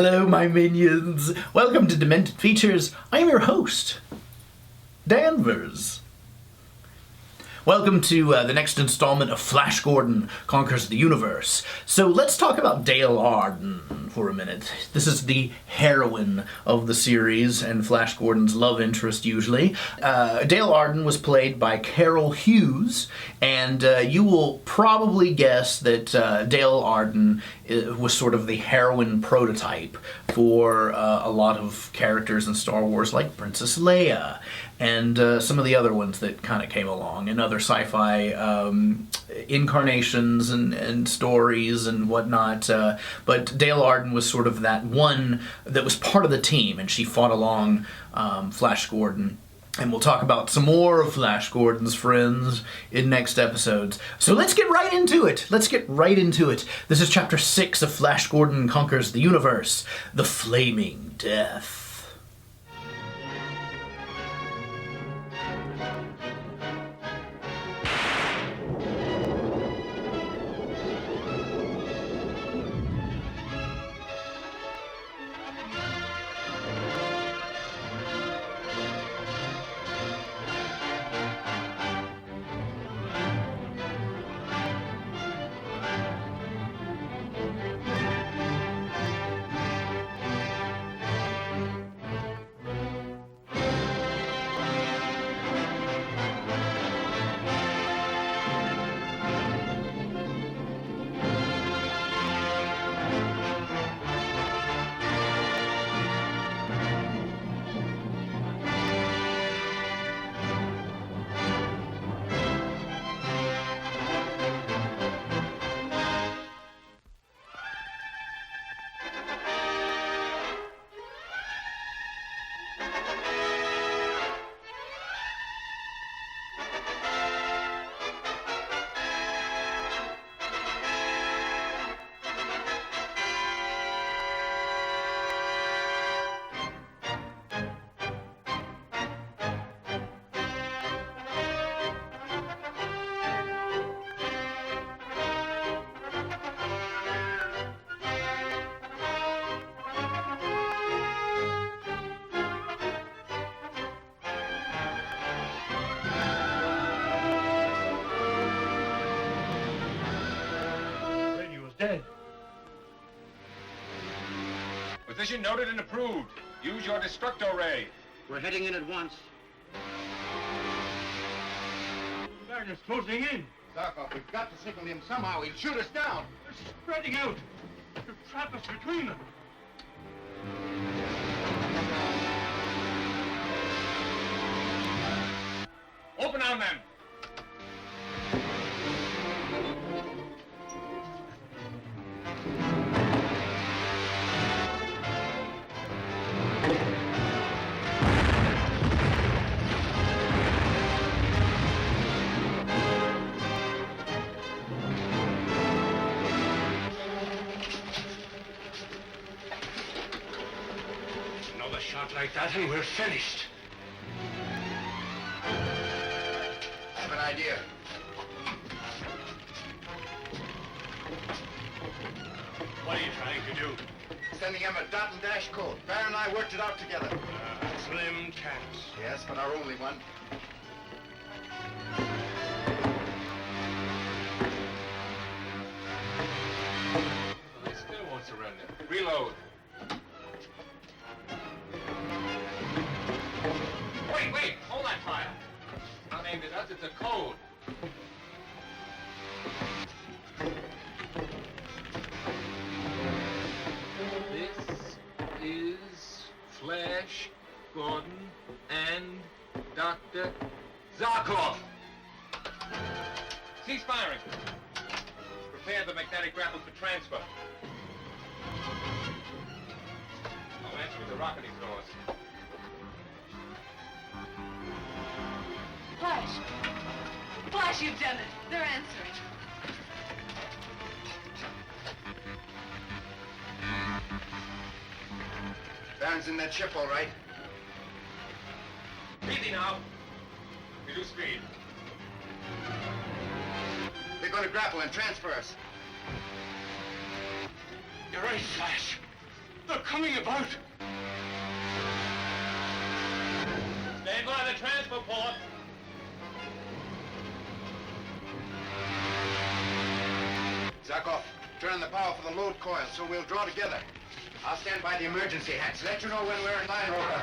Hello, my minions. Welcome to Demented Features. I am your host, Danvers. Welcome to the next installment of Flash Gordon Conquers the Universe. So let's talk about Dale Arden for a minute. This is the heroine of the series and Flash Gordon's love interest usually. Dale Arden was played by Carroll Hughes, and you will probably guess that Dale Arden was sort of the heroine prototype for a lot of characters in Star Wars like Princess Leia and some of the other ones that kind of came along, and other sci-fi incarnations and stories and whatnot. But Dale Arden was sort of that one that was part of the team, and she fought along Flash Gordon. And we'll talk about some more of Flash Gordon's friends in next episodes. So let's get right into it. This is Chapter 6 of Flash Gordon Conquers the Universe, The Flaming Death. Dead. Position noted and approved. Use your destructo ray. We're heading in at once. Varney's closing in. Zarkov, we've got to signal him somehow. He'll shoot us down. They're spreading out. To trap us between them. Open on them. Another shot like that and we're finished. I have an idea. What are you trying to do? Sending him a dot and dash code. Bear and I worked it out together. Slim chance. Yes, but our only one. They still won't surrender. Reload. Wait, hold that fire. Not aimed at us, it's a code. This is Flash Gordon and Dr. Zarkov. Cease firing. Prepare the magnetic grapple for transfer. I'll answer with the rocket exhaust. Flash! Flash, you've done it. They're answering. Baron's in that ship, all right. Easy now. Reduce speed. They're going to grapple and transfer us. You're right, Flash. The coming about? Stand by the transfer port. Zarkov, turn on the power for the load coil so we'll draw together. I'll stand by the emergency hatch. Let you know when we're in line, Rover.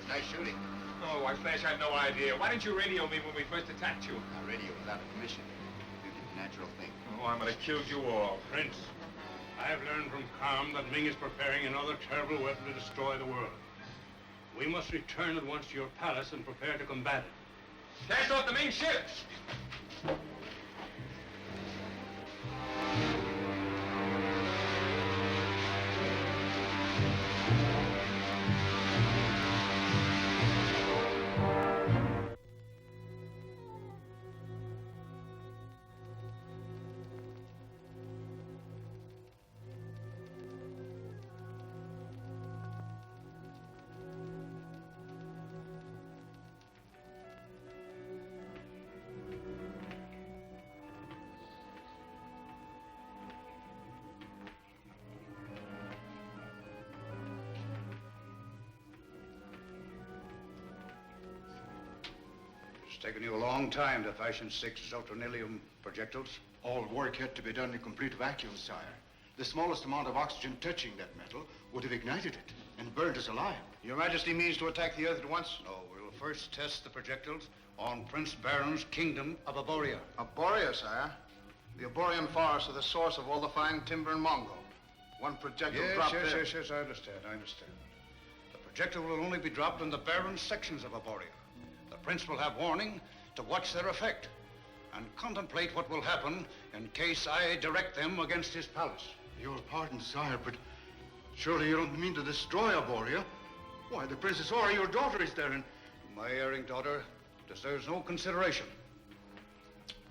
Nice shooting. Oh, why, Flash, I've no idea. Why didn't you radio me when we first attacked you? Now, radio without a permission. You did the natural thing. Oh, I'm gonna kill you all. Prince, I have learned from Carm that Ming is preparing another terrible weapon to destroy the world. We must return at once to your palace and prepare to combat it. Cast off the Ming ships! It's taken you a long time to fashion 6 zotronilium projectiles. All work had to be done in complete vacuum, sire. The smallest amount of oxygen touching that metal would have ignited it and burned us alive. Your Majesty means to attack the Earth at once? No, we'll first test the projectiles on Prince Baron's kingdom of Aboria. Aboria, sire. The Aborian forests are the source of all the fine timber in Mongo. One projectile dropped there. Yes, I understand. The projectile will only be dropped in the barren sections of Aboria. The prince will have warning to watch their effect and contemplate what will happen in case I direct them against his palace. Your pardon, sire, but surely you don't mean to destroy Aboria? Why, the Princess Ora, your daughter, is there, and... My erring daughter deserves no consideration.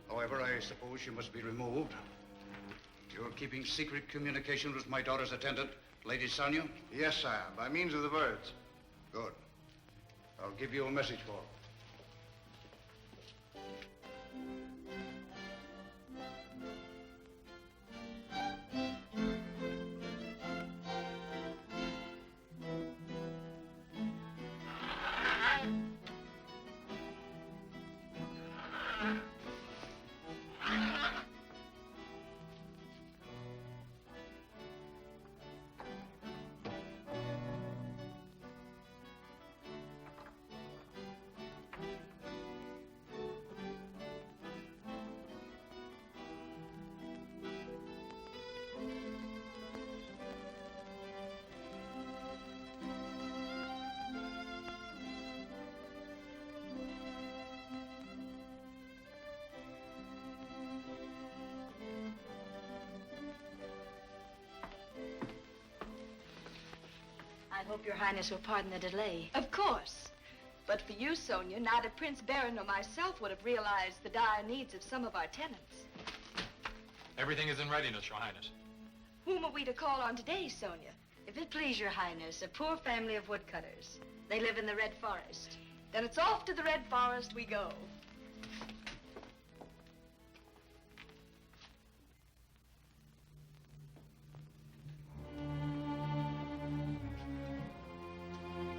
However, I suppose she must be removed. You're keeping secret communication with my daughter's attendant, Lady Sonia? Yes, sire, by means of the birds. Good. I'll give you a message for her. I hope your highness will pardon the delay. Of course. But for you, Sonia, neither Prince Baron nor myself would have realized the dire needs of some of our tenants. Everything is in readiness, Your Highness. Whom are we to call on today, Sonia? If it please your highness, a poor family of woodcutters. They live in the Red Forest. Then it's off to the Red Forest we go.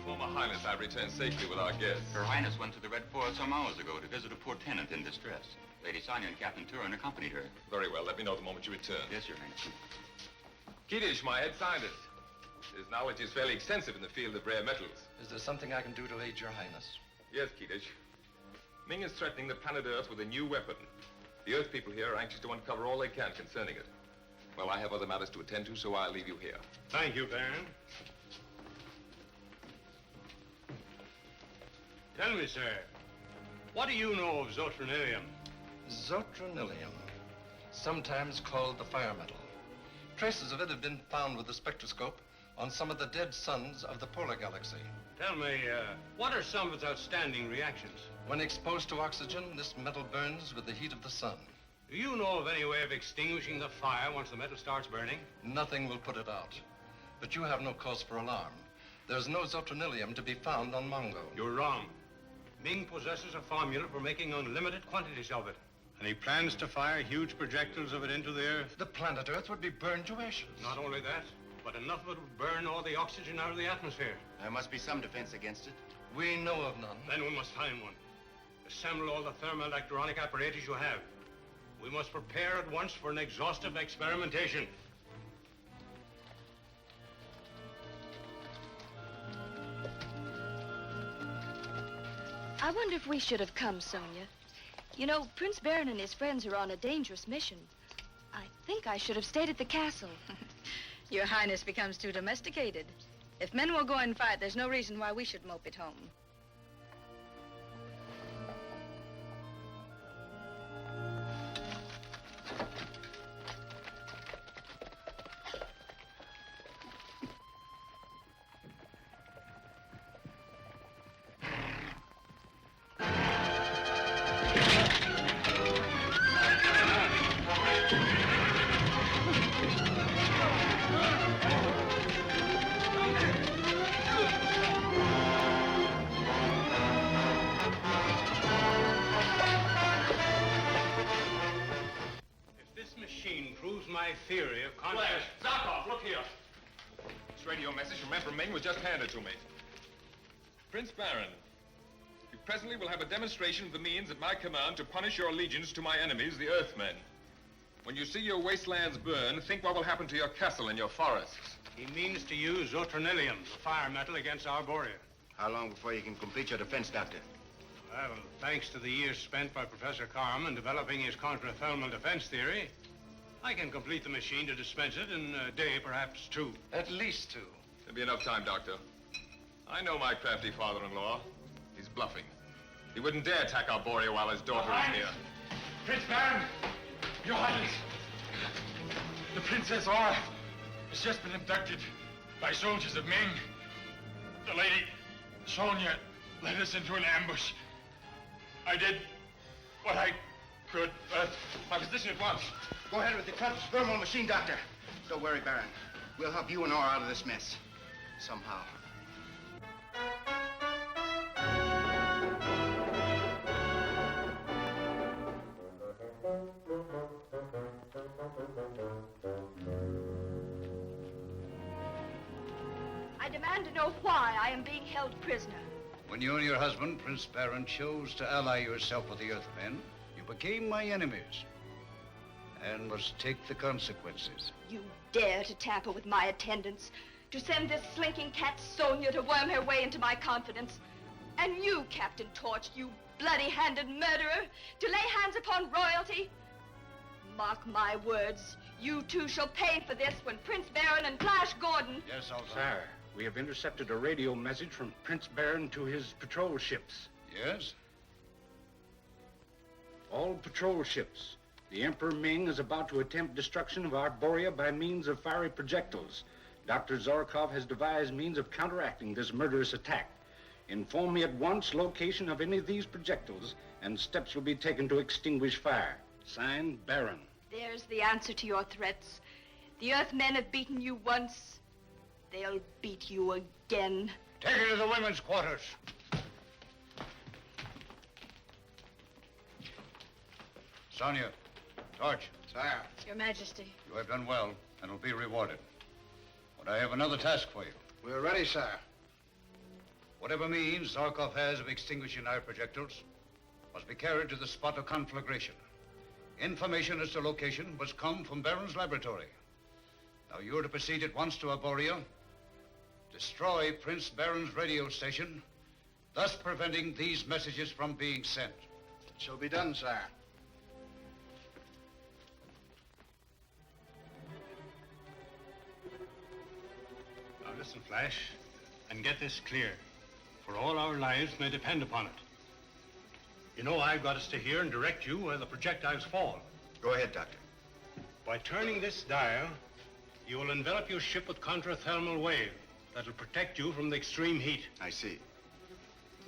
Former Highness, I returned safely with our guests. Her Highness went to the Red Forest some hours ago to visit a poor tenant in distress. Lady Sonia and Captain Turin accompanied her. Very well. Let me know the moment you return. Yes, Your Highness. Kiddish, my head scientist. His knowledge is fairly extensive in the field of rare metals. Is there something I can do to aid your highness? Yes, Kiddish. Ming is threatening the planet Earth with a new weapon. The Earth people here are anxious to uncover all they can concerning it. Well, I have other matters to attend to, so I'll leave you here. Thank you, Baron. Tell me, sir, what do you know of zotronilium? Zotronilium, sometimes called the fire metal. Traces of it have been found with the spectroscope on some of the dead suns of the polar galaxy. Tell me, what are some of its outstanding reactions? When exposed to oxygen, this metal burns with the heat of the sun. Do you know of any way of extinguishing the fire once the metal starts burning? Nothing will put it out. But you have no cause for alarm. There's no zotronilium to be found on Mongo. You're wrong. Ming possesses a formula for making unlimited quantities of it. And he plans to fire huge projectiles of it into the Earth. The planet Earth would be burned to ashes. Not only that, but enough of it would burn all the oxygen out of the atmosphere. There must be some defense against it. We know of none. Then we must find one. Assemble all the thermoelectronic apparatus you have. We must prepare at once for an exhaustive experimentation. I wonder if we should have come, Sonia. You know, Prince Baron and his friends are on a dangerous mission. I think I should have stayed at the castle. Your Highness becomes too domesticated. If men will go and fight, there's no reason why we should mope at home. My theory of Flash! Zarkov, look here! This radio message from Emperor Ming was just handed to me. Prince Baron, you presently will have a demonstration of the means at my command to punish your allegiance to my enemies, the Earthmen. When you see your wastelands burn, think what will happen to your castle and your forests. He means to use zotronilium, the fire metal, against Arborea. How long before you can complete your defense, Doctor? Well, thanks to the years spent by Professor Carman developing his contrathermal defense theory, I can complete the machine to dispense it in a day, perhaps two. At least two. There'll be enough time, Doctor. I know my crafty father-in-law. He's bluffing. He wouldn't dare attack Arborea while his daughter is here. Prince Baron! Your Highness! The Princess Aura has just been abducted by soldiers of Ming. The lady, Sonia, led us into an ambush. I did what I could. My position at once. Go ahead with the thermal machine, Doctor. Don't worry, Baron. We'll help you and Aura out of this mess. Somehow. I demand to know why I am being held prisoner. When you and your husband, Prince Baron, chose to ally yourself with the Earthmen, you became my enemies. And must take the consequences. You dare to tamper with my attendants, to send this slinking cat Sonia to worm her way into my confidence. And you, Captain Torch, you bloody-handed murderer, to lay hands upon royalty. Mark my words, you two shall pay for this when Prince Baron and Flash Gordon... Yes, Alton. Sir, we have intercepted a radio message from Prince Baron to his patrol ships. Yes? All patrol ships. The Emperor Ming is about to attempt destruction of Arborea by means of fiery projectiles. Dr. Zarkov has devised means of counteracting this murderous attack. Inform me at once location of any of these projectiles, and steps will be taken to extinguish fire. Signed, Baron. There's the answer to your threats. The Earthmen have beaten you once. They'll beat you again. Take her to the women's quarters. Sonia. Torch. Sire. Your Majesty. You have done well and will be rewarded. But I have another task for you. We're ready, sir. Whatever means Zarkov has of extinguishing our projectiles must be carried to the spot of conflagration. Information as to location must come from Baron's laboratory. Now you're to proceed at once to Arborea, destroy Prince Baron's radio station, thus preventing these messages from being sent. It shall be done, sire. Now listen, Flash, and get this clear, for all our lives may depend upon it. You know I've got to stay here and direct you where the projectiles fall. Go ahead, Doctor. By turning this dial, you will envelop your ship with contrathermal wave, that'll protect you from the extreme heat. I see.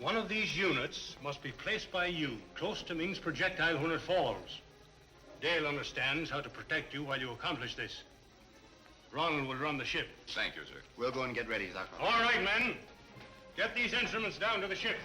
One of these units must be placed by you close to Ming's projectile when it falls. Dale understands how to protect you while you accomplish this. Ronald will run the ship. Thank you, sir. We'll go and get ready, Zarkov. All right, men. Get these instruments down to the ship.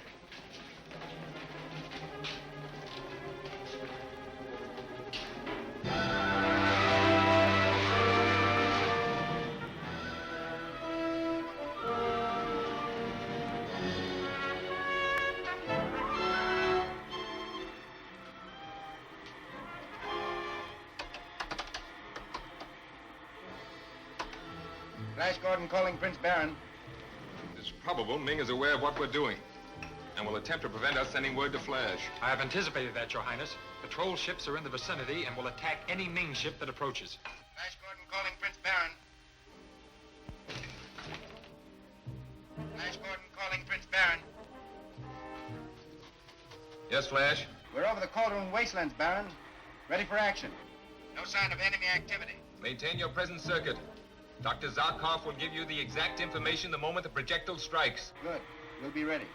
Flash Gordon calling Prince Baron. It's probable Ming is aware of what we're doing and will attempt to prevent us sending word to Flash. I have anticipated that, Your Highness. Patrol ships are in the vicinity and will attack any Ming ship that approaches. Flash Gordon calling Prince Baron. Flash Gordon calling Prince Baron. Yes, Flash? We're over the Calderon Wastelands, Baron. Ready for action. No sign of enemy activity. Maintain your present circuit. Dr. Zarkov will give you the exact information the moment the projectile strikes. Good. We'll be ready.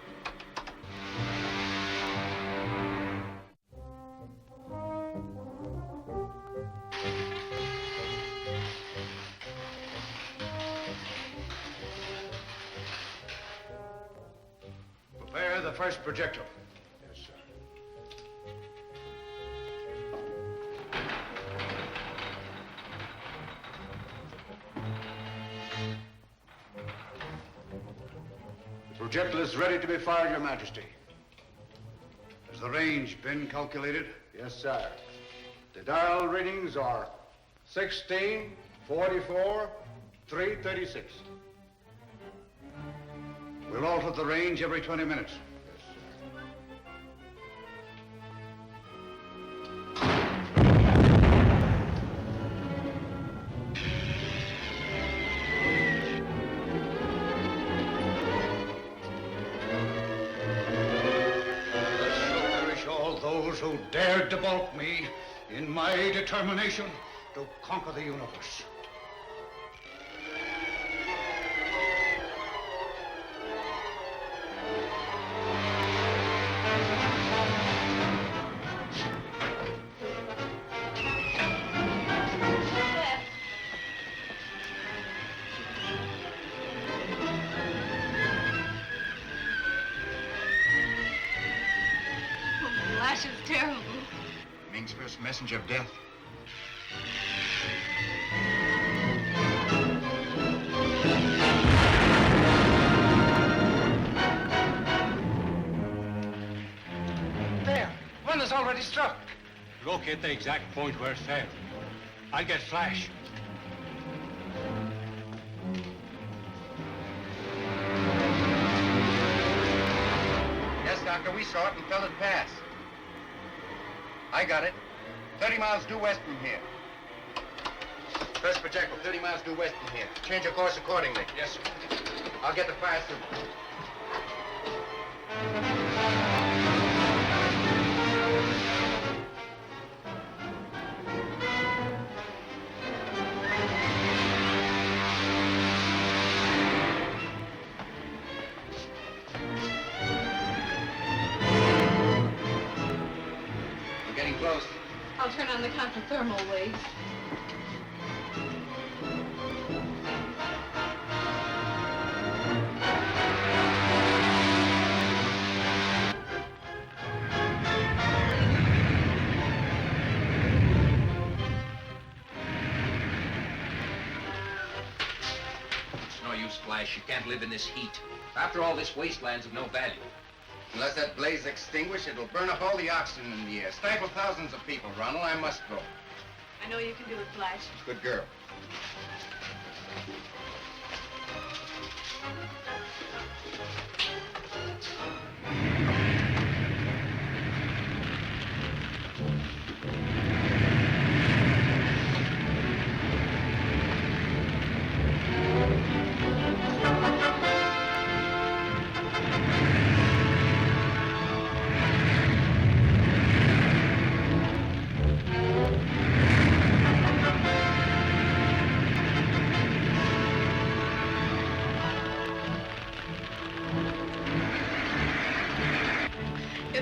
Prepare the first projectile. Yes, sir. The projectile is ready to be fired, Your Majesty. Has the range been calculated? Yes, sir. The dial readings are 16, 44, 336. We'll alter the range every 20 minutes. Those who dared to balk me in my determination to conquer the universe. Flash is terrible. Ming's first messenger of death. There! One has already struck. Locate the exact point where it fell. I'll get Flash. Yes, Doctor, we saw it and felt it pass. I got it. 30 miles due west from here. First projectile, 30 miles due west from here. Change your course accordingly. Yes, sir. I'll get the fire suit. We're getting close. I'll turn on the counter-thermal waves. It's no use, Flash. You can't live in this heat. After all, this wasteland's of no value. Unless that blaze is extinguished, it'll burn up all the oxygen in the air. Stifle thousands of people, Ronald. I must go. I know you can do it, Flash. Good girl.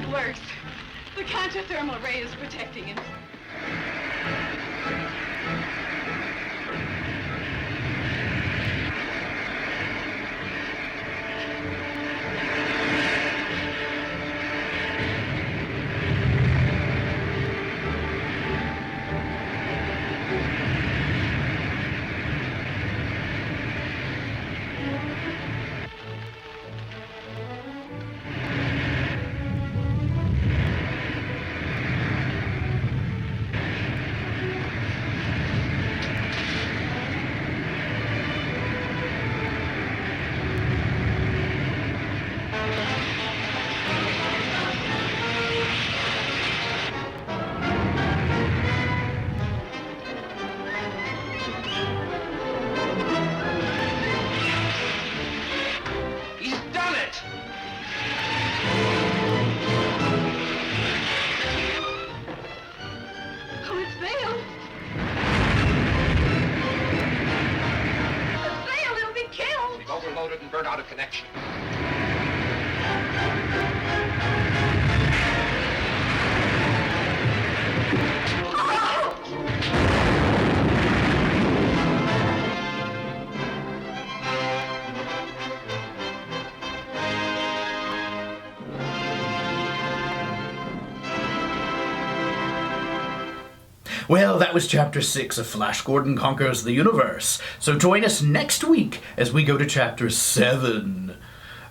it works. The counter-thermal ray is protecting him. Overloaded and burnt out of connection. Well, that was Chapter 6 of Flash Gordon Conquers the Universe. So join us next week as we go to Chapter 7.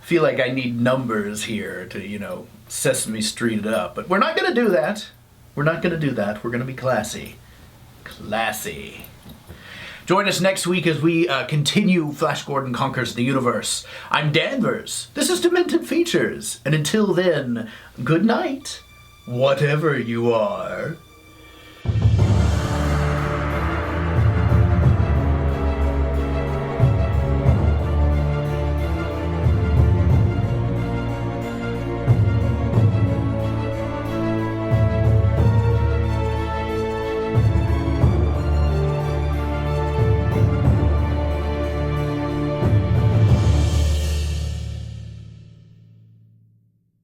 I feel like I need numbers here to, Sesame Street it up. But we're not going to do that. We're not going to do that. We're going to be classy. Classy. Join us next week as we continue Flash Gordon Conquers the Universe. I'm Danvers. This is Demented Features. And until then, good night, whatever you are.